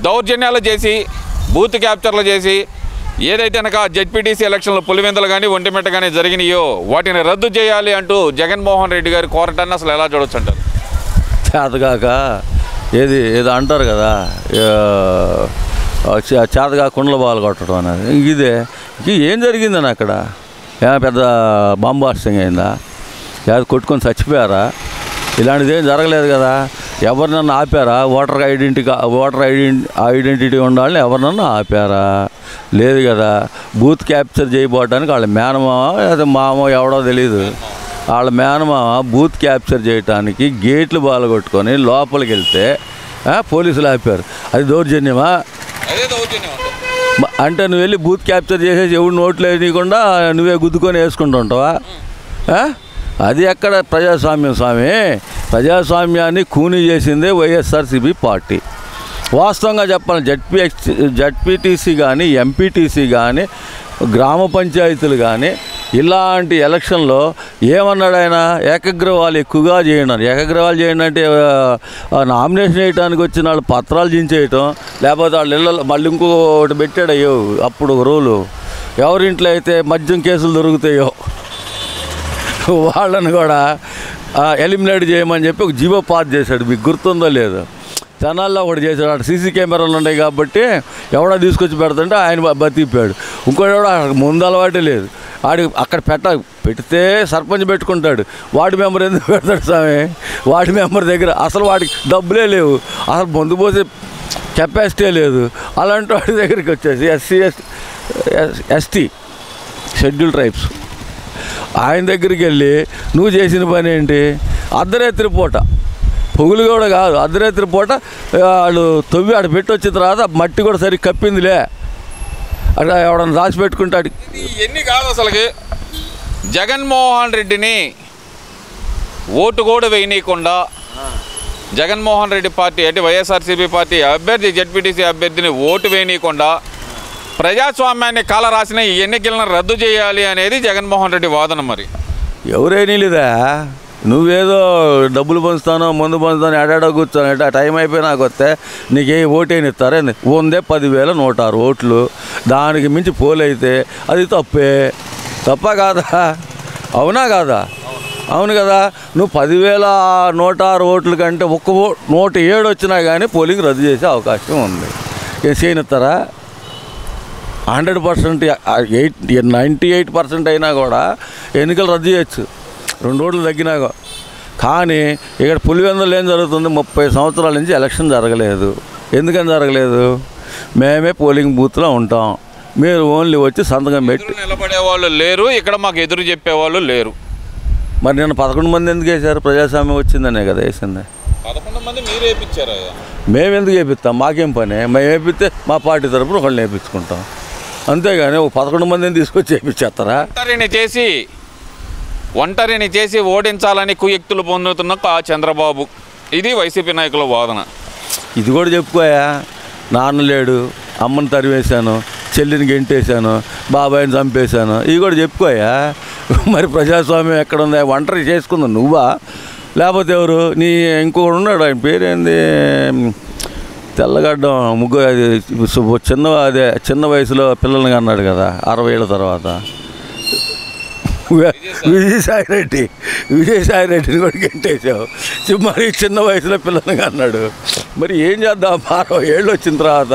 దౌర్జన్యాలు చేసి బూత్ క్యాప్చర్లు చేసి ఏదైతే కనుక జెడ్పీటీసీ ఎలక్షన్లో పులివెందులు కానీ ఒంటిమిట్ట కానీ జరిగినాయో వాటిని రద్దు చేయాలి అంటూ జగన్మోహన్ రెడ్డి గారి కోరటాన్ని అసలు ఎలా చూడొచ్చు అంటారు? చేతగాక ఏదో అంటారు కదా, చేతగా కుండల బాలు కొట్టడం అనేది ఇదే. ఏం జరిగిందని అక్కడ పెద్ద బాంబాస్టింగ్ అయిందా? కొట్టుకొని చచ్చిపోయారా? ఇలాంటిది ఏం జరగలేదు కదా. ఎవరినన్నా ఆపారా? ఓటర్ ఐడెంటిటీ ఉండాలని ఎవరినన్నా ఆపారా? లేదు కదా. బూత్ క్యాప్చర్ చేయబోవడానికి వాళ్ళ మేనమామ లేదా మామ ఎవడో తెలీదు, వాళ్ళ మేనమామ బూత్ క్యాప్చర్ చేయడానికి గేట్లు బాలగొట్టుకొని లోపలికి వెళ్తే పోలీసులు ఆపారు. అది దౌర్జన్యమా? అంటే నువ్వు వెళ్ళి బూత్ క్యాప్చర్ చేసేసి ఎవడు నోట్లు వేయకుండా నువ్వే గుద్దుకొని వేసుకుంటూ ఉంటావా? అది ఎక్కడ ప్రజాస్వామ్యం స్వామి? ప్రజాస్వామ్యాన్ని కూనీ చేసిందే వైఎస్ఆర్సీపీ పార్టీ. వాస్తవంగా చెప్పాలి, జడ్పీటీసీ కానీ ఎంపీటీసీ కానీ గ్రామ పంచాయతీలు కానీ ఇలాంటి ఎలక్షన్లో ఏమన్నాడు ఆయన? ఏకగ్రీవాలు ఎక్కువగా చేయండి. ఏకగ్రీవాలు చేయండి అంటే నామినేషన్ వేయడానికి వచ్చిన వాళ్ళు పత్రాలు చించేయటం, లేకపోతే వాళ్ళ ఇళ్ళలో మళ్ళీ ఇంకొకటి పెట్టాడు. అయ్యో అప్పుడు రూలు, ఎవరింట్లో అయితే మద్యం కేసులు దొరుకుతాయో వాళ్ళని కూడా ఎలిమినేట్ చేయమని చెప్పి ఒక జీవో పాస్ చేశాడు. మీకు గుర్తుందో లేదు? జనాల్లో ఒకటి చేశాడు. అక్కడ సీసీ కెమెరాలు ఉన్నాయి కాబట్టి ఎవడో తీసుకొచ్చి పెడుతుంటే ఆయన బతికిపోయాడు. ఇంకోటి ఎవడో ముందు అలవాటే లేదు. అక్కడ పెడితే సర్పంచ్ పెట్టుకుంటాడు. వార్డు మెంబర్ ఎందుకు పెడతాడు స్వామి? వార్డు మెంబర్ దగ్గర అసలు వాడికి డబ్బులే లేవు, అసలు ముందు పోసే కెపాసిటీ లేదు. అలాంటి వాడి దగ్గరికి వచ్చేసి ఎస్టీ షెడ్యూల్ ట్రైబ్స్ ఆయన దగ్గరికి వెళ్ళి నువ్వు చేసిన పని ఏంటి? అర్ధరాత్రి పూట, పొగులు కూడా కాదు, అర్ధరాత్రి పూట వాళ్ళు తవ్వి ఆడ పెట్టి వచ్చిన తర్వాత మట్టి కూడా సరిగ్గా కప్పిందిలే, అక్కడ ఎవడన్నా రాసి పెట్టుకుంటాడు. ఎన్ని కాదు అసలుకి. జగన్మోహన్ రెడ్డిని ఓటు కూడా వేయనీయకుండా జగన్మోహన్ రెడ్డి పార్టీ అంటే వైఎస్ఆర్సీపీ పార్టీ అభ్యర్థి జెడ్పీటీసీ అభ్యర్థిని ఓటు వేయనీయకుండా ప్రజాస్వామ్యాన్ని కాల రాసిన ఈ ఎన్నికలను రద్దు చేయాలి అనేది జగన్మోహన్ రెడ్డి వాదన. మరి ఎవరేనీ లేదా, నువ్వేదో డబ్బులు పంచుతానో ముందు పంచుతానో ఎడాడో కూర్చొని ఆ టైం అయిపోయి నాకు వస్తే నీకే ఓటేని ఇస్తారా? 10,106 ఓట్లు, దానికి మించి పోలైతే అది తప్ప కాదా? అవునా కాదా? అవును కదా. నువ్వు 10,106 ఓట్ల కంటే 107 వచ్చినా కానీ పోలింగ్ రద్దు చేసే అవకాశం ఉంది. చేయనిస్తారా? 100% 98% అయినా కూడా ఎన్నికలు రద్దు చేయొచ్చు 2 ఓట్లు తగ్గినా. కానీ ఇక్కడ పులివెందులు ఏం జరుగుతుంది? 30 సంవత్సరాల నుంచి ఎలక్షన్ జరగలేదు. ఎందుకని జరగలేదు? మేమే పోలింగ్ బూత్లో ఉంటాం, మీరు ఓన్లీ వచ్చి సంతకం పెట్టి నిలబడేవాళ్ళు లేరు, ఇక్కడ మాకు ఎదురు చెప్పేవాళ్ళు లేరు. మరి నేను 11 మంది ఎందుకు వేశారు? ప్రజాస్వామ్యం వచ్చిందనే కదా వేసింది. 11 మంది మీరు వేయించారా? మేము ఎందుకు వేపిస్తాం? మాకేం పని? మేము వేపిస్తే మా పార్టీ తరపున ఒకళ్ళు వేయించుకుంటాం, అంతేగాని 11 మందిని తీసుకొచ్చి వేయించేస్తారా? ఒంటరిని చేసి ఓడించాలని కుయుక్తులు పొందుతున్న చంద్రబాబు, ఇది వైసీపీ నాయకుల వాదన. ఇది కూడా చెప్పుకోయా, నాన్న లేడు, అమ్మని తరివేశాను, చెల్లిని గెంటేశాను, బాబాయిని చంపేశాను, ఇవి కూడా చెప్పుకోయా. మరి ప్రజాస్వామ్యం ఎక్కడ ఉందా? ఒంటరి చేసుకుందా నువ్వా? లేకపోతే ఎవరు? నీ ఇంకొకడు ఉన్నాడు, ఆయన పేరేంది, తెల్లగడ్డం చిన్న వయసులో పిల్లల్ని అన్నాడు కదా 60 ఏళ్ళ తర్వాత, విజయసాయిరెడ్డిని కూడా గెంటేసావు. మరి చిన్న వయసులో పిల్లల్ని అన్నాడు. మరి ఏం చేద్దాం? 60 ఏళ్ళు వచ్చిన తర్వాత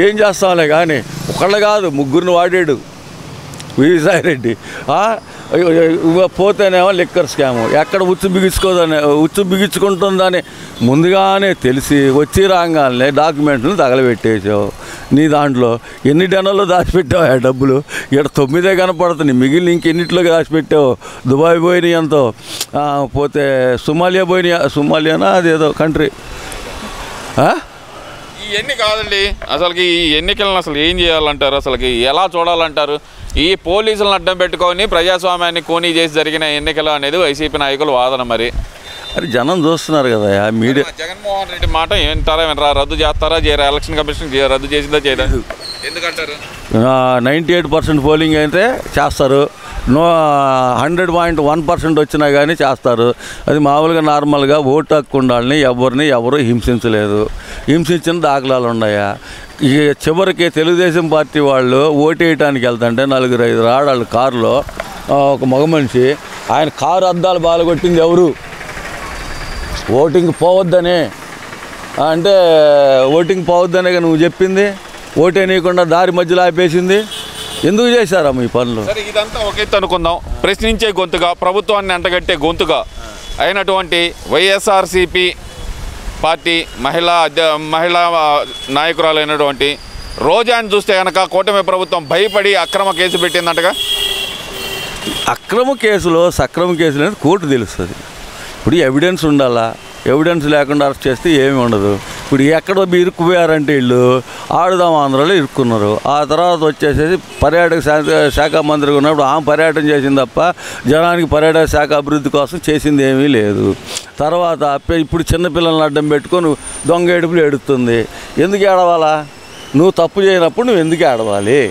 ఏం చేస్తాంలే. కానీ ఒకళ్ళు కాదు, 3 వాడాడు విజయసాయిరెడ్డి. పోతేనేమో లిక్కర్ స్కాము, ఎక్కడ ఉచ్చు బిగించుకుంటుందని ముందుగానే తెలిసి వచ్చి రాగానే డాక్యుమెంట్లను తగలబెట్టేసావు. నీ దాంట్లో ఎన్ని డెనల్లో దాచిపెట్టావు ఆ డబ్బులు? ఇక్కడ 9 కనపడుతుంది, మిగిలిన ఇంకెన్నింటిలోకి దాచిపెట్టావు. దుబాయ్ పోయినాయి ఎంతో, పోతే సుమాలియానా అదేదో కంట్రీ. ఇవన్నీ కాదండి, అసలుకి ఈ ఎన్నికలను అసలు ఏం చేయాలంటారు? అసలుకి ఎలా చూడాలంటారు? ఈ పోలీసులను అడ్డం పెట్టుకొని ప్రజాస్వామ్యాన్ని కూనీ చేసి జరిగిన ఎన్నికలు అనేది వైసీపీ నాయకులు వాదన. మరి అది జనం చూస్తున్నారు కదా. మీడియా జగన్మోహన్ రెడ్డి మాట వింటారా వినరా? రద్దు చేస్తారా చేయరా? ఎలక్షన్ కమిషన్ రద్దు చేసిందా చేయరా? ఎందుకంటారు? 98% పోలింగ్ అయితే చేస్తారు, 100.1% వచ్చినా కానీ చేస్తారు. అది మామూలుగా నార్మల్గా ఓటు హక్కు ఉండాలని ఎవరు హింసించలేదు. హింసించిన దాఖలాలు ఉన్నాయా? ఇక చివరికి తెలుగుదేశం పార్టీ వాళ్ళు ఓటు వేయడానికి వెళ్తుంటే 4-5 ఆడాళ్ళు కారులో ఒక మగ మనిషి, ఆయన కారు అద్దాలు బాలగొట్టింది ఎవరు? ఓటింగ్ పోవద్దనే అంటే ఓటింగ్ పోవద్దనే నువ్వు చెప్పింది. ఓటేనీయకుండా దారి మధ్యలో ఆపేసింది. ఎందుకు చేశారా మీ పనులు? సరే, ఇదంతా ఒకెత్తు అనుకుందాం. ప్రశ్నించే గొంతుగా, ప్రభుత్వాన్ని అంటగట్టే గొంతుగా అయినటువంటి వైఎస్ఆర్సీపీ పార్టీ మహిళా నాయకురాలైనటువంటి రోజాని చూస్తే కనుక కూటమి ప్రభుత్వం భయపడి అక్రమ కేసు పెట్టిందంటగా. అక్రమ కేసులో సక్రమ కేసులు అనేది కోర్టు తెలుస్తుంది. ఇప్పుడు ఎవిడెన్స్ ఉండాలా, ఎవిడెన్స్ లేకుండా అరెస్ట్ చేస్తే ఏమి ఉండదు. ఇప్పుడు ఎక్కడో ఇరుక్కుపోయారంటే వీళ్ళు ఆడుదాం ఆంధ్రలో ఇరుక్కున్నారు. ఆ తర్వాత వచ్చేసేసి పర్యాటక శాఖ మంత్రిగా ఉన్నప్పుడు ఆమె పర్యటన చేసింది తప్ప జనానికి పర్యాటక శాఖ అభివృద్ధి కోసం చేసింది ఏమీ లేదు. తర్వాత ఇప్పుడు చిన్నపిల్లల్ని అడ్డం పెట్టుకొని దొంగ ఏడుపులు ఏడుస్తుంది. ఎందుకు ఏడవాలా? నువ్వు తప్పు చేయనప్పుడు నువ్వు ఎందుకు ఏడవాలి?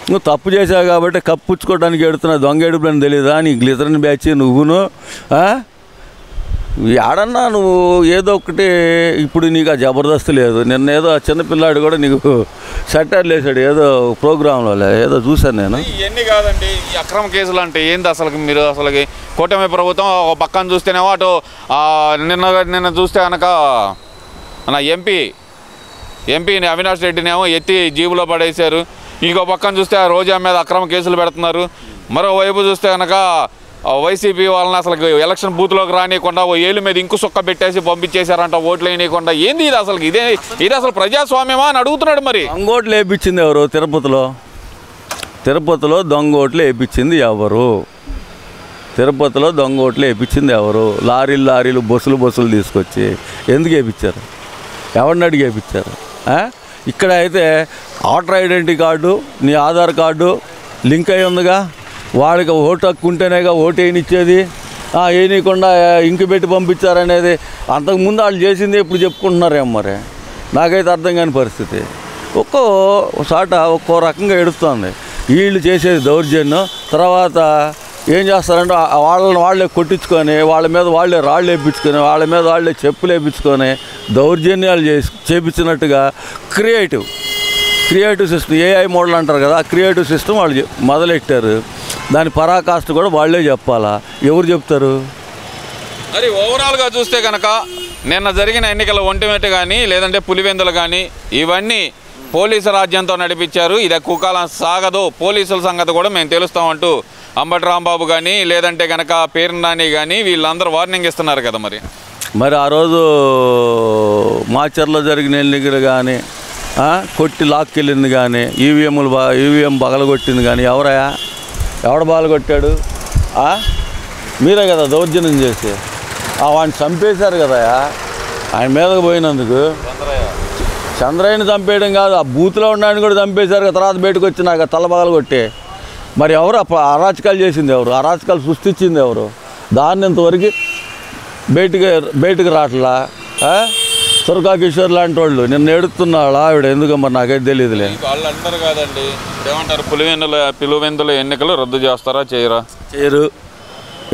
నువ్వు తప్పు చేసావు కాబట్టి కప్పుచ్చుకోవడానికి ఎడుతున్నా దొంగ ఏడుపులు అని తెలియదా? నీ గ్లిజరిన్ బ్యాచ్ నువ్వును ఆడన్నా నువ్వు ఏదో ఒకటి. ఇప్పుడు నీకు ఆ జబర్దస్త్ లేదు. నిన్న ఏదో చిన్నపిల్లాడు కూడా నీకు సెటర్లు వేసాడు ఏదో ప్రోగ్రాంలో, ఏదో చూశాను నేను. ఇవన్నీ కాదండి, ఈ అక్రమ కేసులు అంటే ఏంది అసలుకి? మీరు అసలుకి కూటమి ప్రభుత్వం ఒక పక్కన చూస్తేనేమో అటు నిన్న చూస్తే కనుక మన ఎంపీని అవినాష్ రెడ్డినేమో ఎత్తి జీబులో పడేశారు. ఇంకో పక్కన చూస్తే ఆ రోజా మీద అక్రమ కేసులు పెడుతున్నారు. మరోవైపు చూస్తే కనుక వైసీపీ వాళ్ళని అసలు ఎలక్షన్ బూత్లోకి రానియకుండా ఏళ్ళు మీద ఇంకు సుక్క పెట్టేసి పంపించేశారంట, ఓట్లు వేయకుండా. ఏంది ఇది అసలు? ఇది అసలు ప్రజాస్వామ్యమా అని అడుగుతున్నాడు. మరి దొంగ ఓట్లు వేయించింది ఎవరు? తిరుపతిలో దొంగ ఓట్లు వేయించింది ఎవరు? తిరుపతిలో దొంగ ఓట్లు వేయించింది ఎవరు? లారీలు బస్సులు తీసుకొచ్చి ఎందుకు వేయించారు? ఎవరిని అడిగి వేయించారు? ఇక్కడ అయితే ఓటర్ ఐడెంటిటీ కార్డు, నీ ఆధార్ కార్డు లింక్ అయి ఉందిగా, వాడికి ఓటు హక్కు ఉంటేనేగా ఓటు వేయనిచ్చేది. వేయనీయకుండా ఇంకు పెట్టి పంపించారనేది అంతకుముందు వాళ్ళు చేసింది ఇప్పుడు చెప్పుకుంటున్నారేమో. మరి నాకైతే అర్థం కాని పరిస్థితి. ఒక్కో రకంగా ఎడుస్తుంది. వీళ్ళు చేసేది దౌర్జన్యం. తర్వాత ఏం చేస్తారంటే వాళ్ళే కొట్టించుకొని వాళ్ళ మీద వాళ్ళే రాళ్ళు వేయించుకొని వాళ్ళ మీద వాళ్ళే చెప్పులు వేయించుకొని దౌర్జన్యాలు చేపించినట్టుగా క్రియేటివ్ సిస్టమ్, ఏఐ మోడల్ అంటారు కదా, ఆ క్రియేటివ్ సిస్టమ్ వాళ్ళు మొదలెట్టారు. దాని పరాకాష్ట కూడా వాళ్ళే చెప్పాలా? ఎవరు చెప్తారు? మరి ఓవరాల్గా చూస్తే కనుక నిన్న జరిగిన ఎన్నికల ఒంటిమిట్ట కానీ లేదంటే పులివెందులు కానీ ఇవన్నీ పోలీసు రాజ్యంతో నడిపించారు. ఇది ఎక్కువ కాలం సాగదు, పోలీసుల సంగతి కూడా మేము తెలుస్తామంటూ అంబటి రాంబాబు కానీ లేదంటే కనుక పేరు నాని కానీ వీళ్ళందరూ వార్నింగ్ ఇస్తున్నారు కదా. మరి ఆ రోజు మాచర్లో జరిగిన ఎన్నికలు కానీ కొట్టి లాక్కెళ్ళింది కానీ ఈవీఎం బగలగొట్టింది కానీ ఎవడు బాలగొట్టాడు? మీరే కదా దౌర్జన్యం చేసి వాడిని చంపేశారు కదా. ఆయన మీదకు పోయినందుకు చంద్రయ్యని చంపేయడం కాదు, ఆ బూత్లో ఉన్నాయని కూడా చంపేశారు కదా. తర్వాత బయటకు వచ్చినాక తలబగలు కొట్టి మరి ఎవరు అరాచకాలు చేసింది ఎవరు? అరాచకాలు సృష్టించింది ఎవరు? దాన్ని ఇంతవరకు బయటకు రావట్లా. తురకా కిషోర్ లాంటి వాళ్ళు నిన్న ఎడుతున్నాడు ఆవిడ ఎందుకు మరి నాకైతే తెలియదులే. వాళ్ళు అంటారు కదండి, ఏమంటారు, పులివెందుల ఎన్నికలు రద్దు చేస్తారా చేయరు?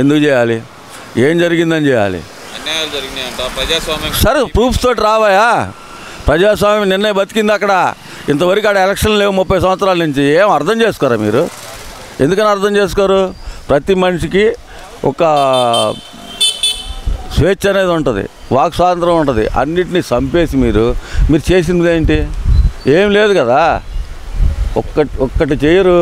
ఎందుకు చేయాలి? ఏం జరిగిందని చేయాలి? అన్యాయాలు జరిగినాయంట, ప్రజాస్వామ్యం. సరే ప్రూఫ్స్ తోటి రావాయా? ప్రజాస్వామ్యం నిన్నే బతికింది అక్కడ. ఇంతవరకు ఆడ ఎలక్షన్ లేవు 30 సంవత్సరాల నుంచి. ఏం అర్థం చేసుకోరా మీరు? ఎందుకని అర్థం చేసుకోరు? ప్రతి మనిషికి ఒక స్వేచ్ఛ అనేది ఉంటుంది, వాక్ స్వాతంత్రం ఉంటుంది. అన్నిటినీ చంపేసి మీరు చేసింది ఏంటి? ఏం లేదు కదా. ఒక్కటి చేయరు.